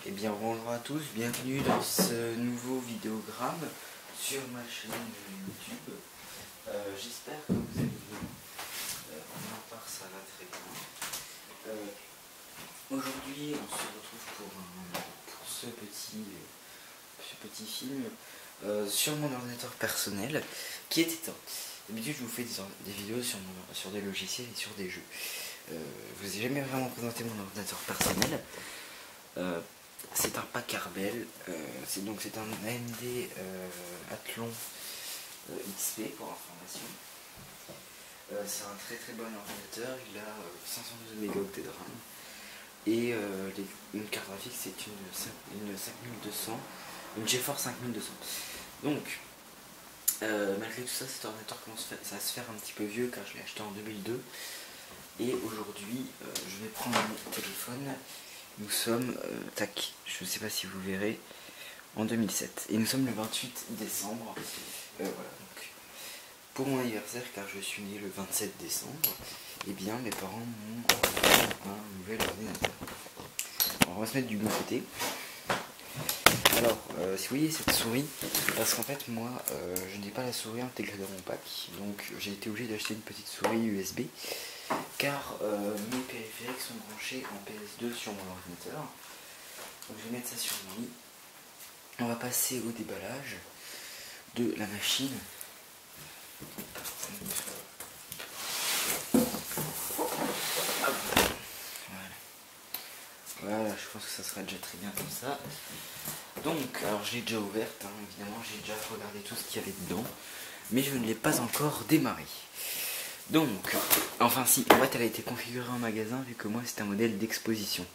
Eh bien bonjour à tous, bienvenue dans ce nouveau vidéogramme sur ma chaîne YouTube. J'espère que vous allez bien. Pour ma part ça va très bien. Aujourd'hui on se retrouve pour ce petit film sur mon ordinateur personnel qui est éteint. D'habitude je vous fais des vidéos sur des logiciels et sur des jeux. Je vous ai jamais vraiment présenté mon ordinateur personnel. C'est un Packard Bell, c'est un AMD Athlon XP pour information. C'est un très bon ordinateur, il a 512 mégaoctets de RAM et une carte graphique c'est une 5200, une GeForce 5200. Donc malgré tout ça, cet ordinateur commence à se faire un petit peu vieux car je l'ai acheté en 2002 et aujourd'hui je vais prendre mon téléphone. Nous sommes, je ne sais pas si vous verrez, en 2007. Et nous sommes le 28 décembre. Voilà, donc, pour mon anniversaire, car je suis né le 27 décembre, eh bien mes parents m'ont offert un nouvel ordinateur. On va se mettre du bon côté. Alors, si vous voyez cette souris, parce qu'en fait, moi, je n'ai pas la souris intégrée dans mon pack. Donc, j'ai été obligé d'acheter une petite souris USB. Car mes périphériques sont branchés en PS2 sur mon ordinateur. Donc je vais mettre ça sur le lit. On va passer au déballage de la machine. Voilà, je pense que ça sera déjà très bien comme ça. Donc, alors je l'ai déjà ouverte, évidemment, j'ai déjà regardé tout ce qu'il y avait dedans, mais je ne l'ai pas encore démarré. Donc, enfin si, en fait elle a été configurée en magasin vu que moi c'est un modèle d'exposition.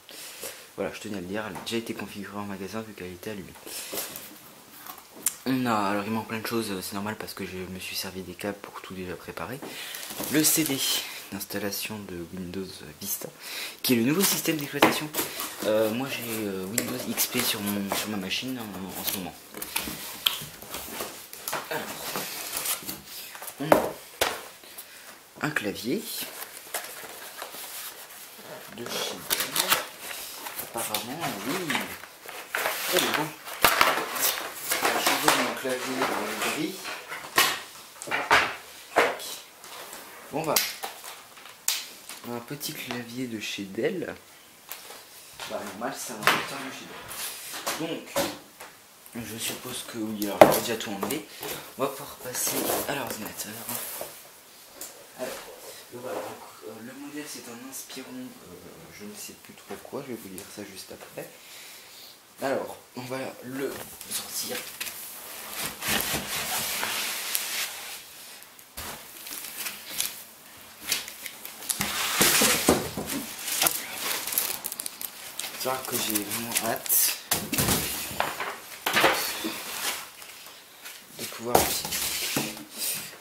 Voilà, je tenais à le dire, elle a déjà été configurée en magasin vu qu'elle était allumée. Alors il manque plein de choses, c'est normal parce que je me suis servi des câbles pour tout déjà préparer. Le CD d'installation de Windows Vista, qui est le nouveau système d'exploitation. Moi j'ai Windows XP sur ma machine en ce moment. Alors, on a un clavier de chez Dell. Apparemment, oui. Oh, mais bon. On va changer mon clavier dans le gris. Bon, bah. On a un petit clavier de chez Dell. Bah, normal, c'est un ordinateur de chez Dell. Donc, je suppose que oui, alors j'ai déjà tout enlevé. On va pouvoir passer à l'ordinateur. Alors, voilà, donc, le modèle c'est un Inspiron, je ne sais plus trop quoi, je vais vous dire ça juste après. Alors, on va le sortir. C'est vrai que j'ai vraiment hâte de pouvoir l'utiliser.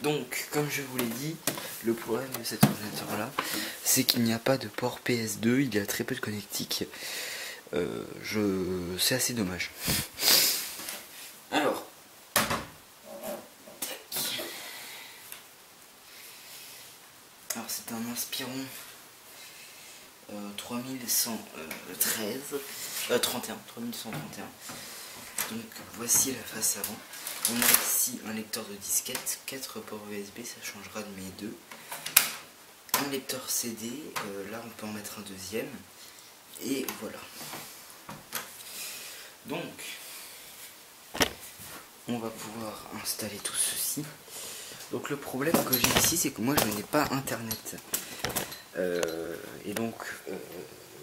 Donc, comme je vous l'ai dit, le problème de cet ordinateur là, c'est qu'il n'y a pas de port PS2, il y a très peu de connectiques. C'est assez dommage. Alors, c'est un Inspiron 3131. Donc voici la face avant. On a ici un lecteur de disquette, 4 ports USB, ça changera de mes deux. Un lecteur CD, là on peut en mettre un deuxième. Et voilà. Donc, on va pouvoir installer tout ceci. Donc le problème que j'ai ici, c'est que moi je n'ai pas internet. Et donc,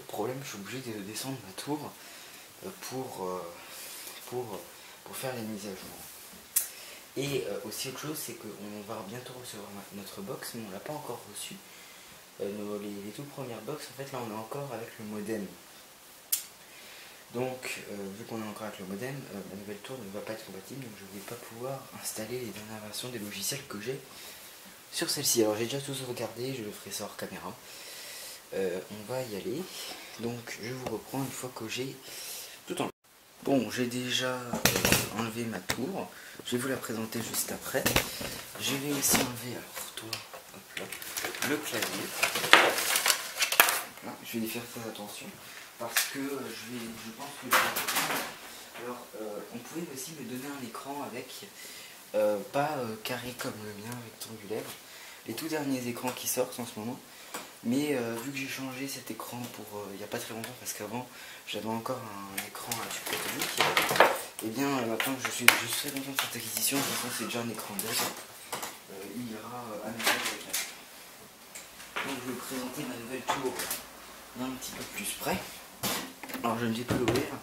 problème, je suis obligé de descendre ma tour pour faire les mises à jour. Et aussi autre chose, c'est qu'on va bientôt recevoir notre box, mais on l'a pas encore reçu. Les toutes premières box, en fait là on est encore avec le modem. Donc vu qu'on est encore avec le modem, la nouvelle tour ne va pas être compatible, donc je ne vais pas pouvoir installer les dernières versions des logiciels que j'ai sur celle-ci. Alors j'ai déjà tout regardé, je le ferai ça hors caméra. On va y aller. Donc je vous reprends une fois que j'ai tout enlevé. Bon, j'ai déjà enlevé ma tour. Je vais vous la présenter juste après. Je vais aussi enlever, alors toi, hop là, le clavier. Hop là, je vais y faire très attention. parce que je pense que je vais reprendre. Alors, on pouvait aussi me donner un écran avec, pas carré comme le mien, rectangulaire, les tout derniers écrans qui sortent en ce moment. Mais vu que j'ai changé cet écran pour il n'y a pas très longtemps, parce qu'avant j'avais encore un écran à tube cathodique, et bien maintenant je suis très content de cette acquisition. De toute façon, c'est déjà un écran d'œil. Il ira à mes avec la. Donc je vais vous présenter ma nouvelle tour d'un petit peu plus près. Alors je ne vais pas l'ouvrir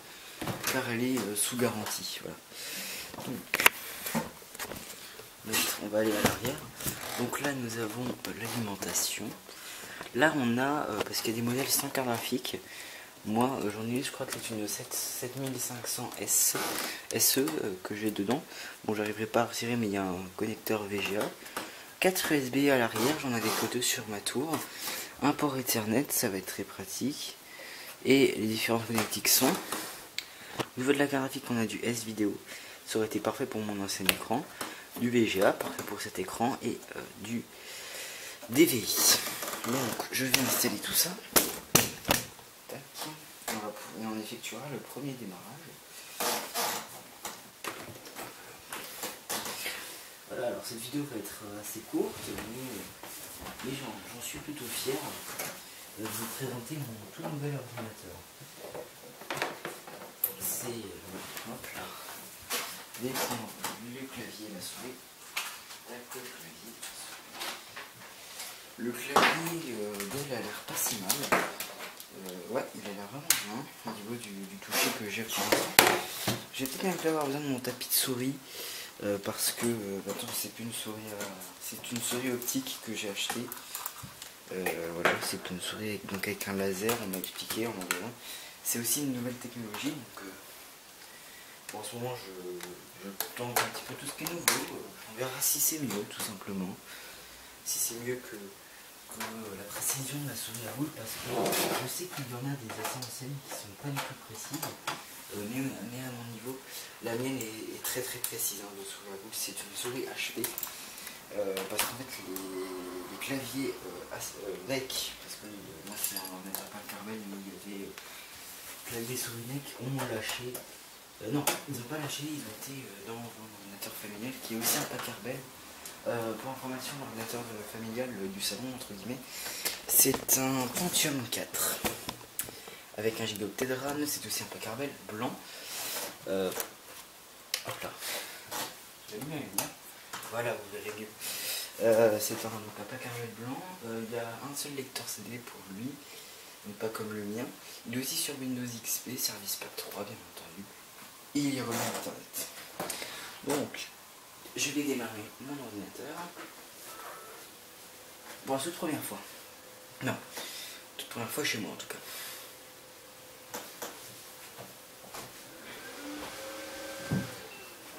car elle est sous garantie. Voilà. Donc, on va aller à l'arrière. Donc là nous avons l'alimentation. Là on a, parce qu'il y a des modèles sans carte graphique, moi j'en ai eu, je crois que c'est une 7500 SE que j'ai dedans. Bon, j'arriverai pas à retirer, mais il y a un connecteur VGA. 4 USB à l'arrière, j'en avais que 2 sur ma tour. Un port Ethernet, ça va être très pratique. Et les différents connectiques sont. Au niveau de la carte graphique, on a du S-Vidéo, ça aurait été parfait pour mon ancien écran. Du VGA, parfait pour cet écran, et du DVI. Donc je vais installer tout ça. Tac. Et on effectuera le premier démarrage. Voilà, alors cette vidéo va être assez courte, mais j'en suis plutôt fier de vous présenter mon tout nouvel ordinateur. C'est hop là, l'écran, le clavier et la souris. Tac, le clavier d'elle a l'air pas si mal. Ouais, il a l'air vraiment bien au niveau du toucher que j'ai pour l'instant. J'ai peut-être même pu avoir besoin de mon tapis de souris parce que attends, c'est une souris optique que j'ai acheté. Voilà, c'est une souris avec un laser, on m'a expliqué en magasin. C'est aussi une nouvelle technologie, donc en ce moment je tente un petit peu tout ce qui est nouveau. On verra si c'est mieux, tout simplement. Si c'est mieux que la précision de la souris à boule, parce que je sais qu'il y en a des essentiels qui sont pas du tout précises, mais à mon niveau, la mienne est très très précise de souris à boule. C'est une souris HP, parce qu'en fait les claviers NEC, parce que moi c'est un ordinateur pas Carmel, mais il y avait clavier souris NEC, ont lâché. Non, ils n'ont pas lâché, ils ont été dans un ordinateur familial qui est aussi un Packard. Pour information, l'ordinateur familial du salon, entre guillemets, c'est un Pentium 4 avec 1 Go de RAM. C'est aussi un Packard blanc. Hop là, voilà, vous verrez mieux. C'est un Packard blanc. Il y a un seul lecteur CD pour lui, donc pas comme le mien. Il est aussi sur Windows XP, Service Pack 3 bien entendu. Et il est relié à Internet. Donc je vais démarrer mon ordinateur. Pour la toute première fois. Non, toute première fois chez moi en tout cas.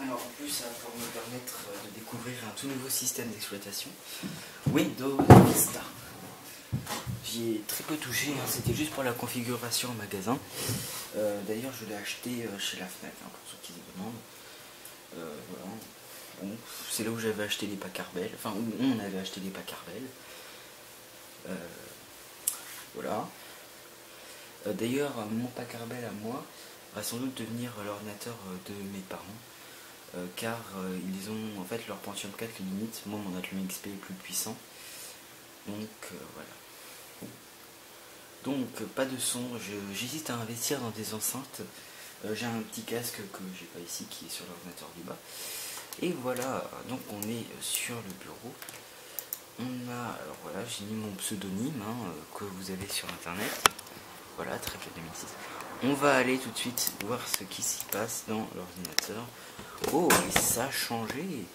Alors en plus, ça va pouvoir me permettre de découvrir un tout nouveau système d'exploitation. Windows Vista. J'y ai très peu touché, hein. C'était juste pour la configuration en magasin. D'ailleurs, je l'ai acheté chez la Fnac, hein, pour ceux qui se demandent. Voilà. Bon, c'est là où j'avais acheté les Packard, enfin où on avait acheté les Packard. Voilà. D'ailleurs, mon Packard à moi va sans doute devenir l'ordinateur de mes parents, car ils ont en fait leur Pentium 4 limite. Moi, mon Athlon XP est plus puissant, donc voilà. Donc pas de son. J'hésite à investir dans des enceintes. J'ai un petit casque que j'ai pas ici qui est sur l'ordinateur du bas. Et voilà, donc on est sur le bureau. On a, alors voilà, j'ai mis mon pseudonyme que vous avez sur internet. Voilà, très bien 2006. On va aller tout de suite voir ce qui s'y passe dans l'ordinateur. Oh, et ça a changé.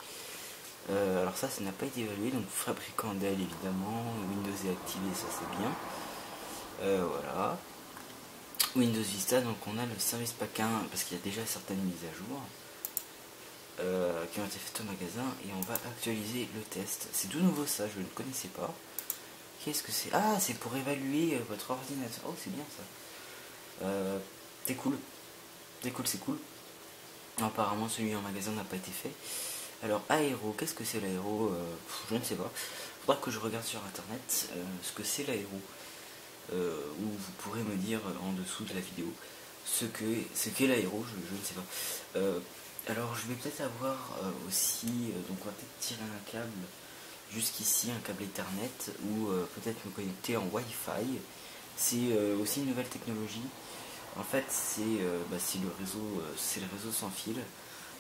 Alors ça n'a pas été évalué, donc fabricant d'elle évidemment. Windows est activé, ça c'est bien. Voilà. Windows Vista, donc on a le Service Pack 1, parce qu'il y a déjà certaines mises à jour. Qui ont été faites au magasin, et on va actualiser le test. C'est tout nouveau ça, je ne connaissais pas. Qu'est-ce que c'est? Ah, c'est pour évaluer votre ordinateur. Oh, c'est bien ça. C'est cool. C'est cool. Apparemment celui en magasin n'a pas été fait. Alors aéro, qu'est-ce que c'est l'aéro? Je ne sais pas. Faudra que je regarde sur internet ce que c'est l'aéro. où vous pourrez me dire en dessous de la vidéo ce qu'est l'aéro, je ne sais pas. Alors je vais peut-être avoir aussi, donc on va peut-être tirer un câble jusqu'ici, un câble Ethernet, ou peut-être me connecter en Wi-Fi. C'est aussi une nouvelle technologie. En fait c'est le réseau sans fil.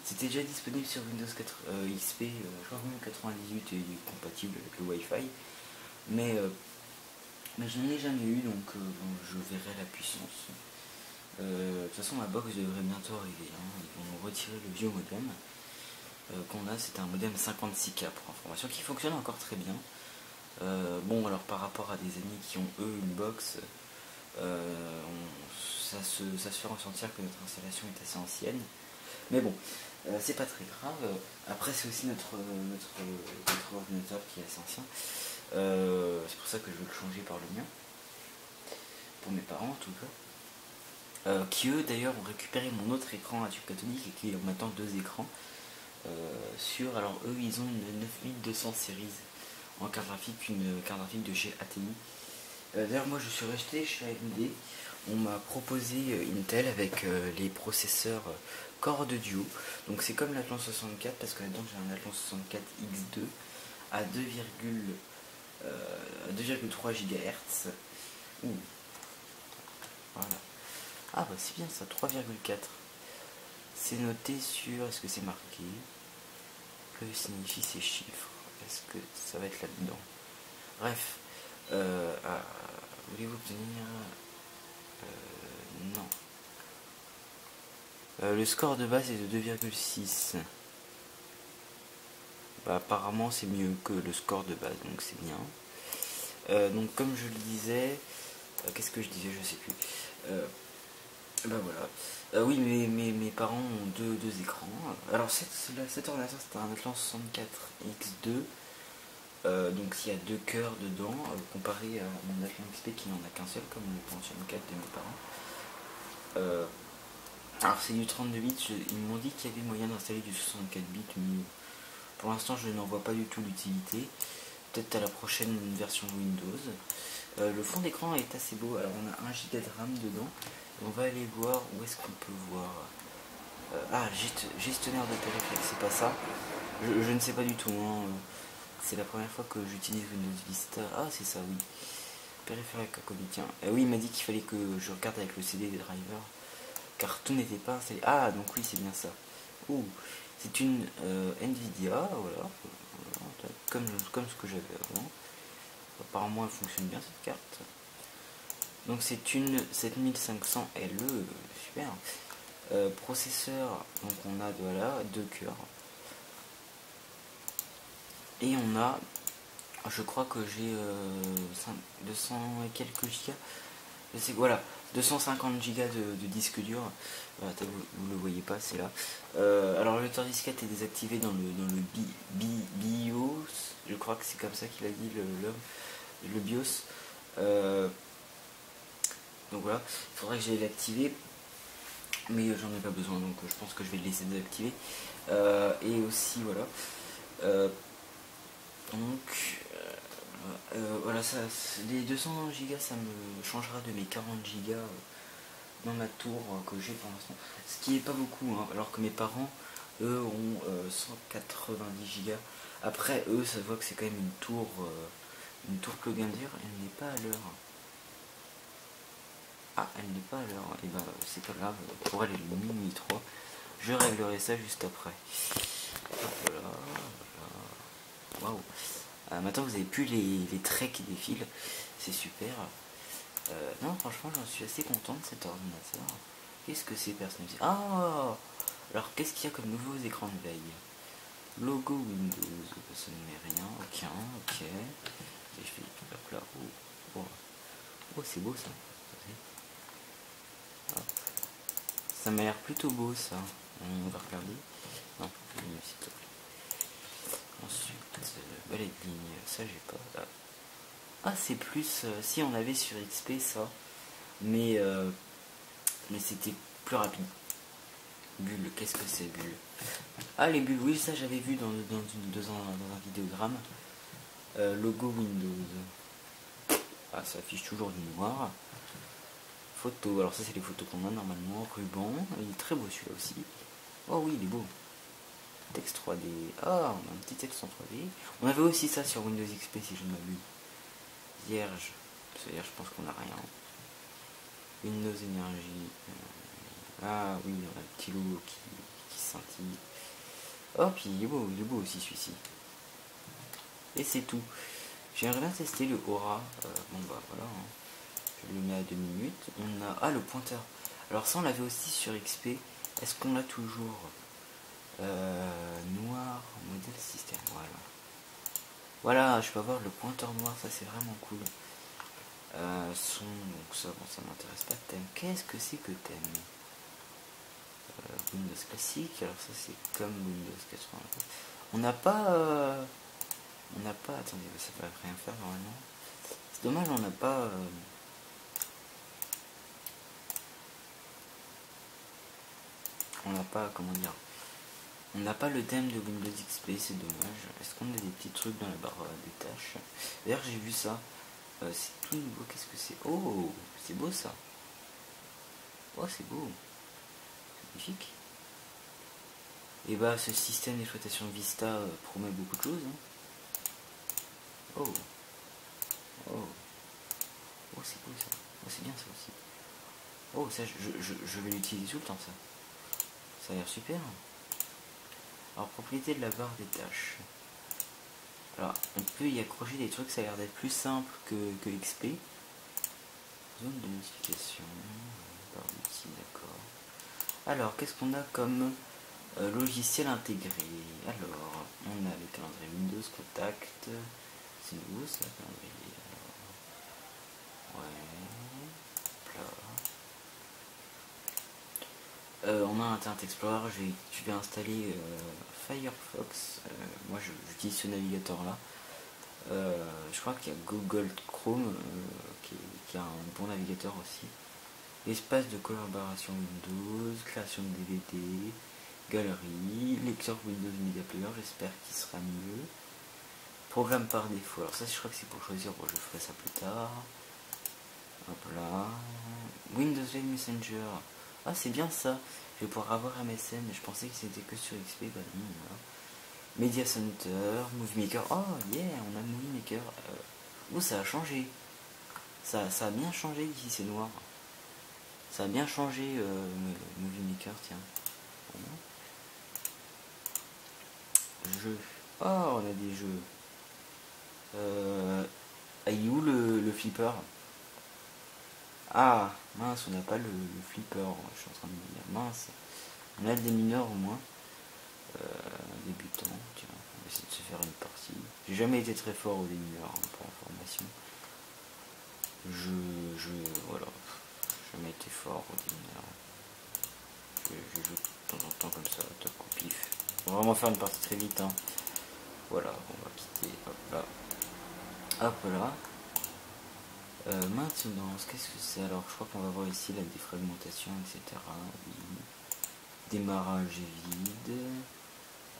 C'était déjà disponible sur Windows 4, XP, je crois que même 98 est compatible avec le Wi-Fi, mais je n'en ai jamais eu, donc bon, je verrai la puissance. De toute façon, ma box devrait bientôt arriver, hein. Ils vont retirer le vieux modem qu'on a. C'était un modem 56K pour information qui fonctionne encore très bien. Bon, alors par rapport à des amis qui ont eux une box, ça se fait ressentir que notre installation est assez ancienne. Mais bon, c'est pas très grave. Après, c'est aussi notre ordinateur qui est assez ancien. C'est pour ça que je veux le changer par le mien. Pour mes parents en tout cas. Qui eux d'ailleurs ont récupéré mon autre écran à tube cathodique et qui ont maintenant deux écrans. Alors eux ils ont une 9200 série en carte graphique, une carte graphique de chez ATI. D'ailleurs moi je suis resté chez AMD. On m'a proposé Intel avec les processeurs Core de Duo. Donc c'est comme l'Athlon 64 parce que là-dedans j'ai un Athlon 64 X2 à 2,3 GHz. Voilà. Ah bah c'est bien ça, 3,4. C'est noté sur... Est-ce que c'est marqué? Que signifient ces chiffres? Est-ce que ça va être là-dedans? Bref. Voulez-vous obtenir... non. Le score de base est de 2,6. Bah, apparemment c'est mieux que le score de base, donc c'est bien. Donc comme je le disais... qu'est-ce que je disais? Je sais plus. Bah voilà. Oui, mes parents ont deux écrans. Alors cet ordinateur c'est un Athlon 64 X2. Donc il y a deux cœurs dedans, comparé à mon Athlon XP qui n'en a qu'un seul, comme le Pentium 4 de mes parents. Alors c'est du 32 bits, ils m'ont dit qu'il y avait moyen d'installer du 64 bits, mais pour l'instant je n'en vois pas du tout l'utilité. Peut-être à la prochaine version Windows. Le fond d'écran est assez beau, alors on a 1 Go de RAM dedans. On va aller voir, où est-ce qu'on peut voir gestionnaire de périphérique, c'est pas ça. Je ne sais pas du tout, hein. C'est la première fois que j'utilise Windows Vista. Ah c'est ça, oui. Périphérique à côté, tiens. Oui, il m'a dit qu'il fallait que je regarde avec le CD des drivers, car tout n'était pas installé. Ah, donc oui, c'est bien ça. Ouh, c'est une Nvidia, voilà. Comme ce que j'avais avant. Apparemment elle fonctionne bien cette carte. Donc c'est une 7500 LE, super. Processeur, donc on a voilà, deux cœurs. Et on a, je crois que j'ai 200 et quelques gigas. Voilà, 250 gigas de disque dur. Voilà, vous le voyez pas, c'est là. Alors le lecteur disquette est désactivé dans le BIOS. Je crois que c'est comme ça qu'il a dit le BIOS. Donc voilà, il faudrait que j'aille l'activer, mais j'en ai pas besoin, donc je pense que je vais le laisser désactiver. Et aussi voilà. Voilà, les 200 Go ça me changera de mes 40 Go dans ma tour que j'ai pour l'instant, ce qui est pas beaucoup, hein, alors que mes parents eux ont 190 Go. Après eux ça se voit que c'est quand même une tour plug and dire, elle n'est pas à l'heure. Ah, elle n'est pas à l'heure, et ben c'est pas grave, pour elle est minuit 3, je réglerai ça juste après. Voilà, voilà. Waouh. Maintenant vous avez plus les traits qui défilent, c'est super. Non, franchement j'en suis assez content de cet ordinateur. Qu'est-ce que c'est personnalisé? Ah, alors qu'est-ce qu'il y a comme nouveaux écrans de veille? Logo Windows, ça ne met rien, ok. Et je fais hop là, oh c'est beau ça. Hop. Ça m'a l'air plutôt beau ça. On va regarder. Non, s'il te plaît. Ensuite, balai de ligne, ça j'ai pas. Ah c'est plus, si on avait sur XP ça, mais c'était plus rapide. Bulle, qu'est-ce que c'est bulle? Ah les bulles, oui ça j'avais vu dans un vidéogramme. Logo Windows. Ah, ça affiche toujours du noir. Photo, alors ça c'est les photos qu'on a normalement. Ruban, il est très beau celui-là aussi. Oh oui, il est beau. Texte 3D. Ah, on a un petit texte en 3D. On avait aussi ça sur Windows XP si je ne m'abuse. Vierge. C'est-à-dire je pense qu'on n'a rien. Windows Energy. Ah oui, on a le petit logo qui scintille. Oh, puis il est beau aussi celui-ci. Et c'est tout. J'aimerais bien tester le Aura. Bon bah voilà. Je le mets à 2 minutes. On a. Ah, le pointeur. Alors ça on l'avait aussi sur XP. Est-ce qu'on l'a toujours? Noir, modèle système. Voilà. Voilà, je peux avoir le pointeur noir, ça c'est vraiment cool. Son, donc ça, bon, ça m'intéresse pas. Thème, qu'est-ce que c'est que thème? Windows classique, alors ça c'est comme Windows 80. On n'a pas. Attendez, ça va rien faire normalement. C'est dommage, on n'a pas. On n'a pas, comment dire. On n'a pas le thème de Windows XP, c'est dommage. Est-ce qu'on a des petits trucs dans la barre des tâches? D'ailleurs, j'ai vu ça. C'est tout nouveau, qu'est-ce que c'est? Oh, c'est beau ça. Oh, c'est beau. C'est magnifique. Et bah, ce système d'exploitation Vista promet beaucoup de choses. Hein. Oh. Oh. Oh, c'est beau ça. Oh, c'est bien ça aussi. Oh, ça, je vais l'utiliser tout le temps, ça. Ça a l'air super. Alors, propriété de la barre des tâches. Alors, on peut y accrocher des trucs, ça a l'air d'être plus simple que XP. Zone de notification. Barre d'outils, d'accord. Alors, qu'est-ce qu'on a comme logiciel intégré? Alors, on a le calendrier Windows Contact. C'est nouveau ça, le calendrier. Alors, ouais. On a Internet Explorer. Je vais installer Firefox. Moi, j'utilise ce navigateur là. Je crois qu'il y a Google Chrome qui a un bon navigateur aussi. Espace de collaboration Windows, création de DVD, galerie, lecteur Windows Media Player, j'espère qu'il sera mieux. Programme par défaut, alors ça je crois que c'est pour choisir, bon, je ferai ça plus tard. Hop là. Windows Live Messenger, ah c'est bien ça, je vais pouvoir avoir MSN, mais je pensais que c'était que sur XP, bah non, voilà. Media Center, Movie Maker, oh yeah, on a Movie Maker. Oh, ça a changé. Ça a bien changé ici, c'est noir. Ça a bien changé Movie Maker, tiens. Jeux. Oh, on a des jeux. Il est où le flipper? Ah, mince, on n'a pas le flipper. Je suis en train de me dire, mince. On a des mineurs au moins. Débutants, tiens, on va essayer de se faire une partie. J'ai jamais été très fort au démineur, hein, pour information. Voilà, jamais été fort au démineur. Je joue de temps en temps comme ça, top au pif. On va vraiment faire une partie très vite, hein. Voilà, on va quitter, hop là. Hop là. Maintenance, qu'est-ce que c'est? Alors, je crois qu'on va voir ici la défragmentation, etc. Oui. Démarrage vide.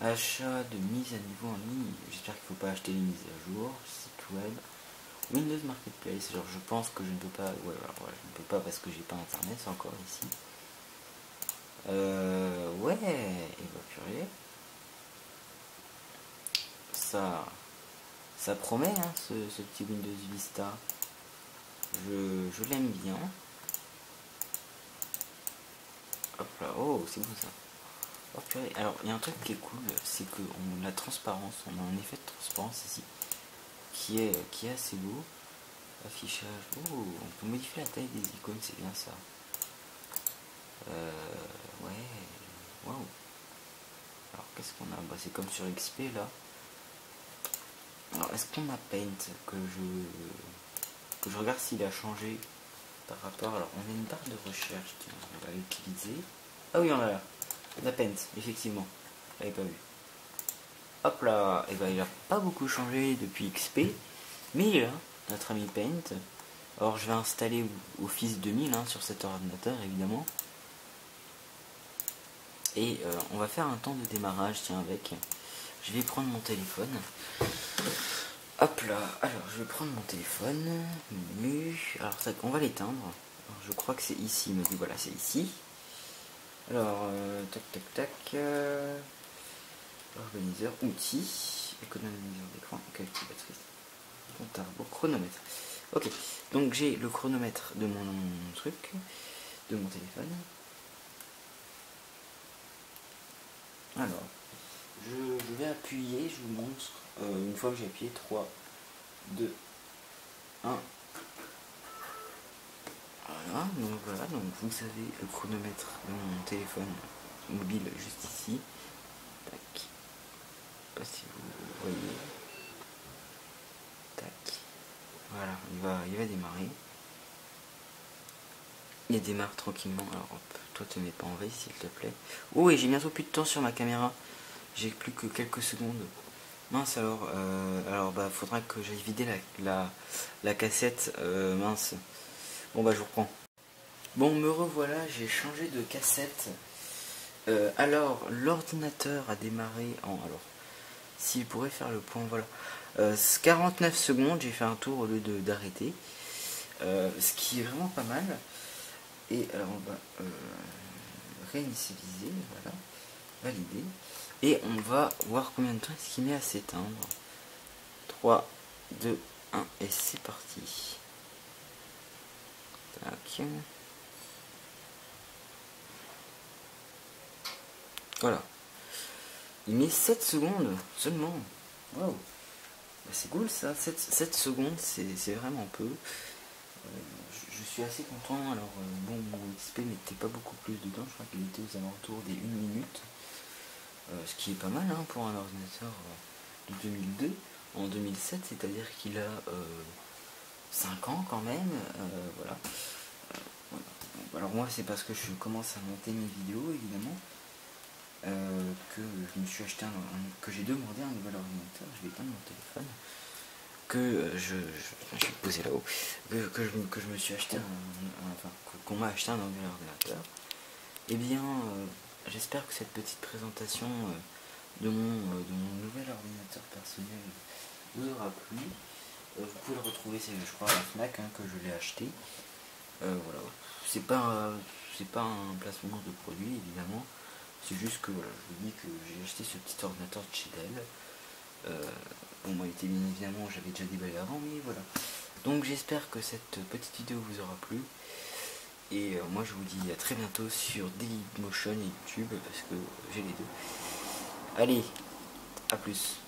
Achat de mise à niveau en ligne. J'espère qu'il ne faut pas acheter les mises à jour. Site web. Windows Marketplace. Alors je pense que je ne peux pas. Ouais, alors, je ne peux pas parce que j'ai pas internet encore ici. Ouais. Et bah purée. Ça promet hein, ce petit Windows Vista. Je l'aime bien. Hop là. Oh, c'est bon ça. Oh purée. Alors il y a un truc qui est cool, c'est que on a la transparence. On a un effet de transparence ici qui est assez beau. Affichage. Oh, on peut modifier la taille des icônes, c'est bien ça. Ouais. Waouh. Alors qu'est-ce qu'on a? Bah, c'est comme sur XP là. Alors est-ce qu'on a Paint que je regarde s'il a changé par rapport. Alors on a une barre de recherche, tiens, on va l'utiliser. Ah oui, on a là. On a Paint, effectivement. Je l'avais pas vu. Hop là, et ben il a pas beaucoup changé depuis XP, mais il est là, notre ami Paint. Alors je vais installer Office 2000 hein, sur cet ordinateur évidemment. Et on va faire un temps de démarrage, tiens avec. Je vais prendre mon téléphone. Hop là, alors je vais prendre mon téléphone, menu, alors on va l'éteindre, je crois que c'est ici, il me dit voilà c'est ici. Alors, tac tac tac, organiseur, outils, économiseur d'écran, calculatrice, compte à rebours, chronomètre. Ok, donc j'ai le chronomètre de mon truc, de mon téléphone. Alors, je vais appuyer, je vous montre, une fois que j'ai appuyé, 3, 2, 1. Voilà, donc vous savez le chronomètre de mon téléphone mobile juste ici. Tac. Je sais pas si vous voyez. Tac. Voilà, il va démarrer. Il démarre tranquillement. Alors hop, toi te mets pas en veille s'il te plaît. Oh, et j'ai bientôt plus de temps sur ma caméra. J'ai plus que quelques secondes. Mince alors, bah faudra que j'aille vider la cassette, mince. Bon bah je vous reprends. Bon, me revoilà, j'ai changé de cassette. Alors, l'ordinateur a démarré en... Alors, s'il pourrait faire le point, voilà. 49 secondes, j'ai fait un tour au lieu d'arrêter. Ce qui est vraiment pas mal. Et alors, on va réinitialiser, voilà. Valider. Et on va voir combien de temps est-ce qu'il met à s'éteindre. 3, 2, 1, et c'est parti. Tac. Voilà. Il met 7 secondes seulement. Waouh. Bah, c'est cool ça, 7 secondes, c'est vraiment peu. Je suis assez content. Alors, bon, mon XP n'était pas beaucoup plus dedans. Je crois qu'il était aux alentours des 1 minute. Ce qui est pas mal hein, pour un ordinateur de 2002. En 2007, c'est-à-dire qu'il a 5 ans quand même. Voilà. Voilà. Bon, alors moi, c'est parce que je commence à monter mes vidéos, évidemment. Que je me suis acheté que j'ai demandé un nouvel ordinateur. Je vais éteindre mon téléphone, que je vais poser là-haut, que je me suis acheté enfin qu'on m'a acheté un nouvel ordinateur. Et bien j'espère que cette petite présentation de mon nouvel ordinateur personnel vous aura plu. Vous pouvez le retrouver, je crois, à la Fnac hein, que je l'ai acheté. Voilà, c'est pas un placement de produit évidemment. C'est juste que voilà, je vous dis que j'ai acheté ce petit ordinateur de chez Dell. Bon, moi, bien évidemment, j'avais déjà déballé avant, mais voilà. Donc, j'espère que cette petite vidéo vous aura plu. Et moi, je vous dis à très bientôt sur Dailymotion et YouTube, parce que j'ai les deux. Allez, à plus.